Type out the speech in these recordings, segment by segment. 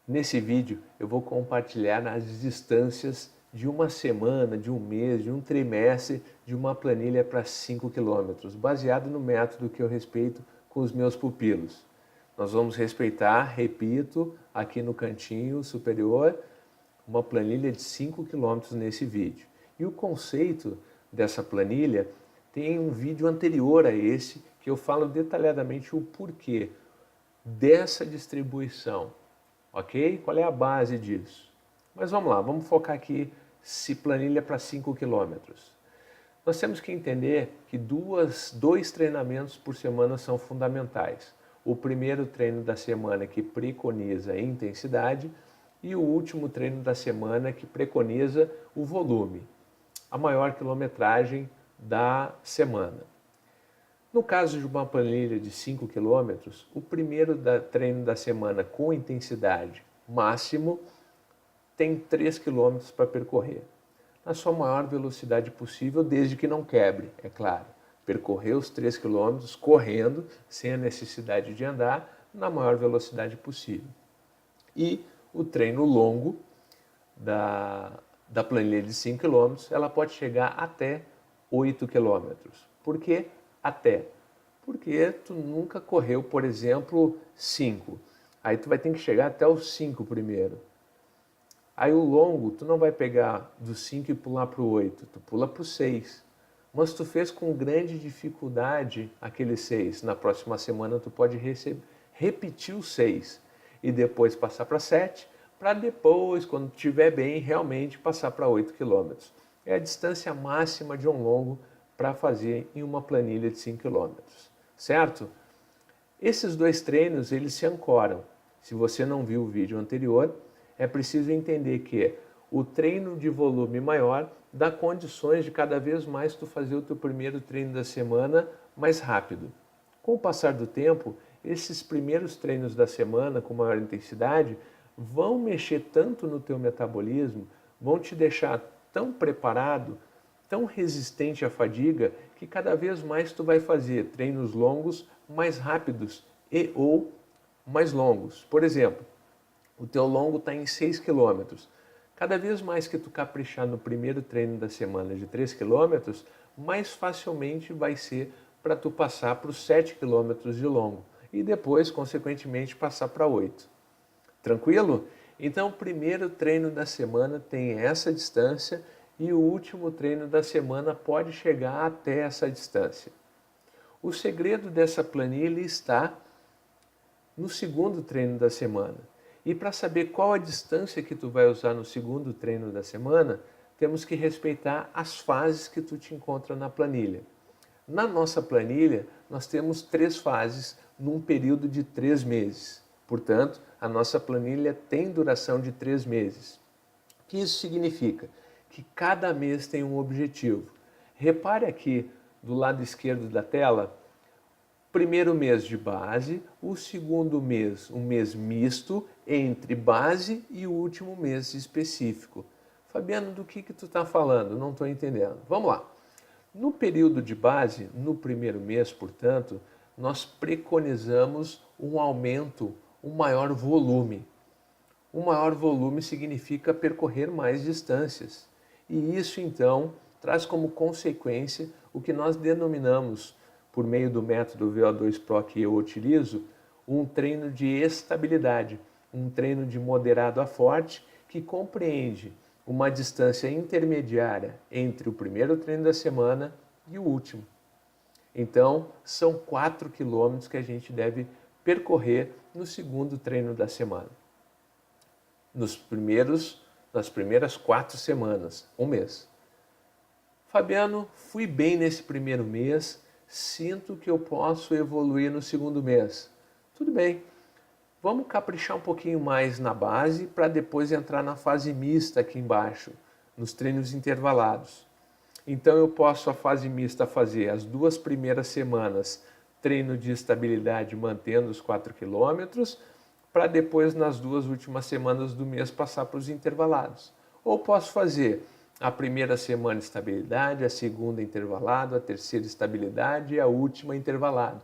Nesse vídeo eu vou compartilhar as distâncias de uma semana, de um mês, de um trimestre de uma planilha para 5 quilômetros, baseado no método que eu respeito com os meus pupilos. Nós vamos respeitar, repito, aqui no cantinho superior, uma planilha de 5 quilômetros nesse vídeo. E o conceito dessa planilha tem um vídeo anterior a esse que eu falo detalhadamente o porquê dessa distribuição. Ok? Qual é a base disso? Mas vamos lá, vamos focar aqui se planilha para 5 quilômetros. Nós temos que entender que dois treinamentos por semana são fundamentais. O primeiro treino da semana que preconiza a intensidade e o último treino da semana que preconiza o volume, a maior quilometragem da semana. No caso de uma planilha de 5 quilômetros, o primeiro treino da semana com intensidade máximo tem 3 quilômetros para percorrer. Na sua maior velocidade possível, desde que não quebre, é claro. Percorrer os 3 quilômetros correndo, sem a necessidade de andar, na maior velocidade possível. E o treino longo da planilha de 5 quilômetros, ela pode chegar até 8 quilômetros. Por quê? Até. Porque tu nunca correu, por exemplo, 5. Aí tu vai ter que chegar até os 5 primeiro. Aí o longo, tu não vai pegar do 5 e pular para o 8, tu pula para o 6. Mas tu fez com grande dificuldade aquele 6. Na próxima semana tu pode repetir o 6 e depois passar para 7, para depois, quando estiver bem, realmente passar para 8 quilômetros. É a distância máxima de um longo para fazer em uma planilha de 5 quilômetros, certo? Esses dois treinos, eles se ancoram. Se você não viu o vídeo anterior, é preciso entender que o treino de volume maior dá condições de cada vez mais tu fazer o teu primeiro treino da semana mais rápido. Com o passar do tempo, esses primeiros treinos da semana com maior intensidade vão mexer tanto no teu metabolismo, vão te deixar tão preparado, tão resistente à fadiga, que cada vez mais tu vai fazer treinos longos mais rápidos e ou mais longos. Por exemplo, o teu longo está em 6 quilômetros. Cada vez mais que tu caprichar no primeiro treino da semana de 3 quilômetros, mais facilmente vai ser para tu passar para os 7 quilômetros de longo e depois, consequentemente, passar para 8. Tranquilo? Então, o primeiro treino da semana tem essa distância e o último treino da semana pode chegar até essa distância. O segredo dessa planilha está no segundo treino da semana. E para saber qual a distância que tu vai usar no segundo treino da semana, temos que respeitar as fases que tu te encontra na planilha. Na nossa planilha, nós temos 3 fases num período de 3 meses. Portanto, a nossa planilha tem duração de 3 meses. O que isso significa? Que cada mês tem um objetivo. Repare aqui do lado esquerdo da tela, primeiro mês de base, o segundo mês, um mês misto entre base e o último mês específico. Fabiano, do que tu está falando? Não estou entendendo. Vamos lá. No período de base, no primeiro mês, portanto, nós preconizamos um aumento, um maior volume. Um maior volume significa percorrer mais distâncias. E isso, então, traz como consequência o que nós denominamos, por meio do método VO2 Pro que eu utilizo, um treino de estabilidade, um treino de moderado a forte que compreende uma distância intermediária entre o primeiro treino da semana e o último. Então, são 4 quilômetros que a gente deve percorrer no segundo treino da semana. Nas primeiras 4 semanas, um mês. Fabiano, fui bem nesse primeiro mês, sinto que eu posso evoluir no segundo mês. Tudo bem, vamos caprichar um pouquinho mais na base para depois entrar na fase mista aqui embaixo, nos treinos intervalados. Então eu posso a fase mista fazer as 2 primeiras semanas treino de estabilidade mantendo os 4 quilômetros, para depois nas 2 últimas semanas do mês passar para os intervalados. Ou posso fazer a primeira semana estabilidade, a segunda intervalado, a terceira estabilidade e a última intervalado.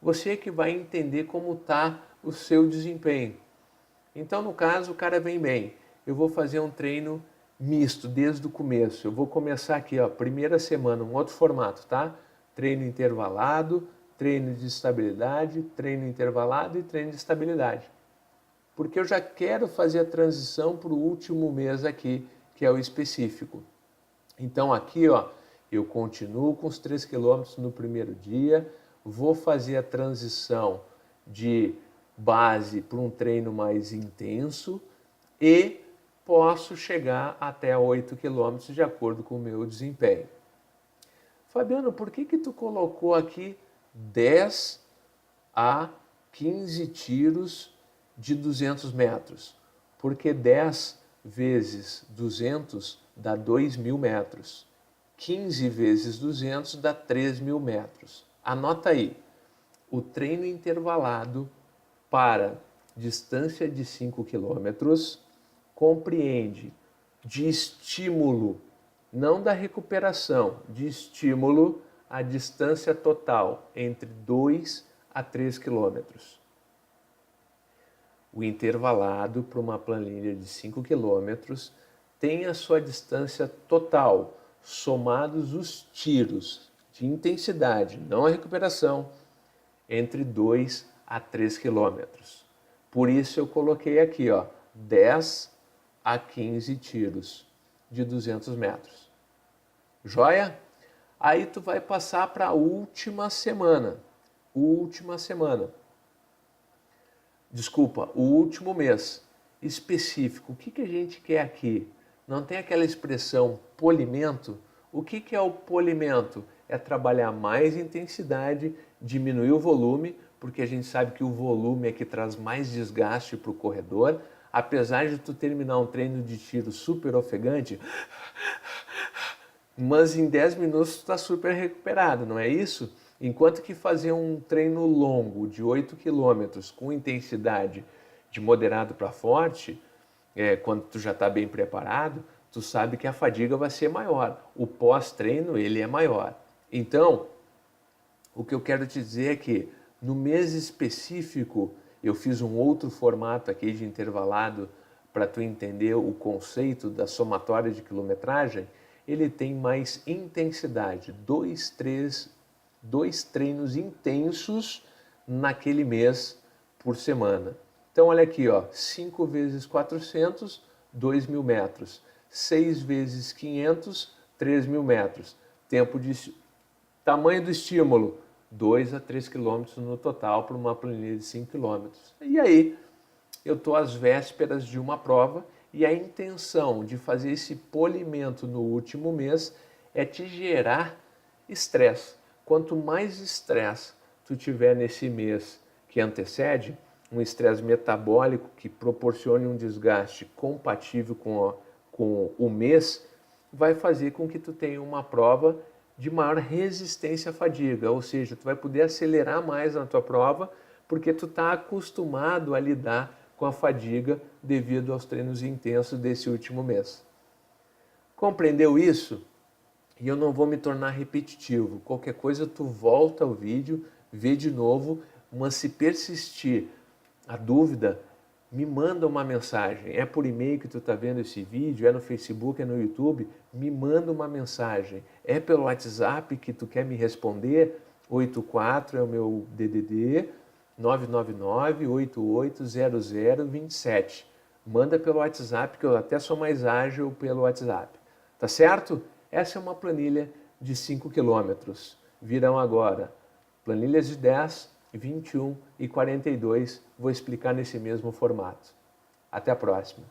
Você que vai entender como está o seu desempenho. Então, no caso, o cara vem bem. Eu vou fazer um treino misto desde o começo. Eu vou começar aqui, ó, primeira semana, um outro formato, tá? Treino intervalado, treino de estabilidade, treino intervalado e treino de estabilidade. Porque eu já quero fazer a transição para o último mês aqui, que é o específico. Então aqui, ó, eu continuo com os 3 quilômetros no primeiro dia, vou fazer a transição de base para um treino mais intenso e posso chegar até 8 quilômetros de acordo com o meu desempenho. Fabiano, por que tu colocou aqui 10 a 15 tiros de 200 metros? Porque 10 vezes 200 dá 2.000 metros. 15 vezes 200 dá 3.000 metros. Anota aí, o treino intervalado para distância de 5 quilômetros compreende de estímulo, não da recuperação, de estímulo a distância total entre 2 a 3 quilômetros. O intervalado para uma planilha de 5 quilômetros tem a sua distância total, somados os tiros de intensidade, não a recuperação, entre 2 a 3 quilômetros. Por isso eu coloquei aqui, ó, 10 a 15 tiros de 200 metros. Joia? Aí tu vai passar para a última semana. Desculpa, o último mês específico. O que a gente quer aqui? Não tem aquela expressão polimento? O que é o polimento? É trabalhar mais intensidade, diminuir o volume, porque a gente sabe que o volume é que traz mais desgaste para o corredor. Apesar de tu terminar um treino de tiro super ofegante, mas em 10 minutos tu está super recuperado, não é isso? Enquanto que fazer um treino longo de 8 quilômetros com intensidade de moderado para forte, quando tu já está bem preparado, tu sabe que a fadiga vai ser maior. O pós-treino ele é maior. Então, o que eu quero te dizer é que no mês específico eu fiz um outro formato aqui de intervalado para tu entender o conceito da somatória de quilometragem. Ele tem mais intensidade, dois treinos intensos naquele mês por semana. Então olha aqui, ó, 5 vezes 400, 2.000 metros. 6 vezes 500, 3.000 metros. Tamanho do estímulo, 2 a 3 quilômetros no total para uma planilha de 5 quilômetros. E aí, eu estou às vésperas de uma prova e a intenção de fazer esse polimento no último mês é te gerar estresse. Quanto mais estresse tu tiver nesse mês que antecede, um estresse metabólico que proporcione um desgaste compatível com o mês, vai fazer com que tu tenha uma prova de maior resistência à fadiga, ou seja, tu vai poder acelerar mais na tua prova porque tu está acostumado a lidar com a fadiga devido aos treinos intensos desse último mês. Compreendeu isso? E eu não vou me tornar repetitivo. Qualquer coisa tu volta ao vídeo, vê de novo, mas se persistir a dúvida, me manda uma mensagem. É por e-mail que tu está vendo esse vídeo, é no Facebook, é no YouTube, me manda uma mensagem. É pelo WhatsApp que tu quer me responder, 84 é o meu DDD, 999-880027. Manda pelo WhatsApp, que eu até sou mais ágil pelo WhatsApp. Tá certo? Essa é uma planilha de 5 quilômetros. Virão agora planilhas de 10, 21 e 42. Vou explicar nesse mesmo formato. Até a próxima.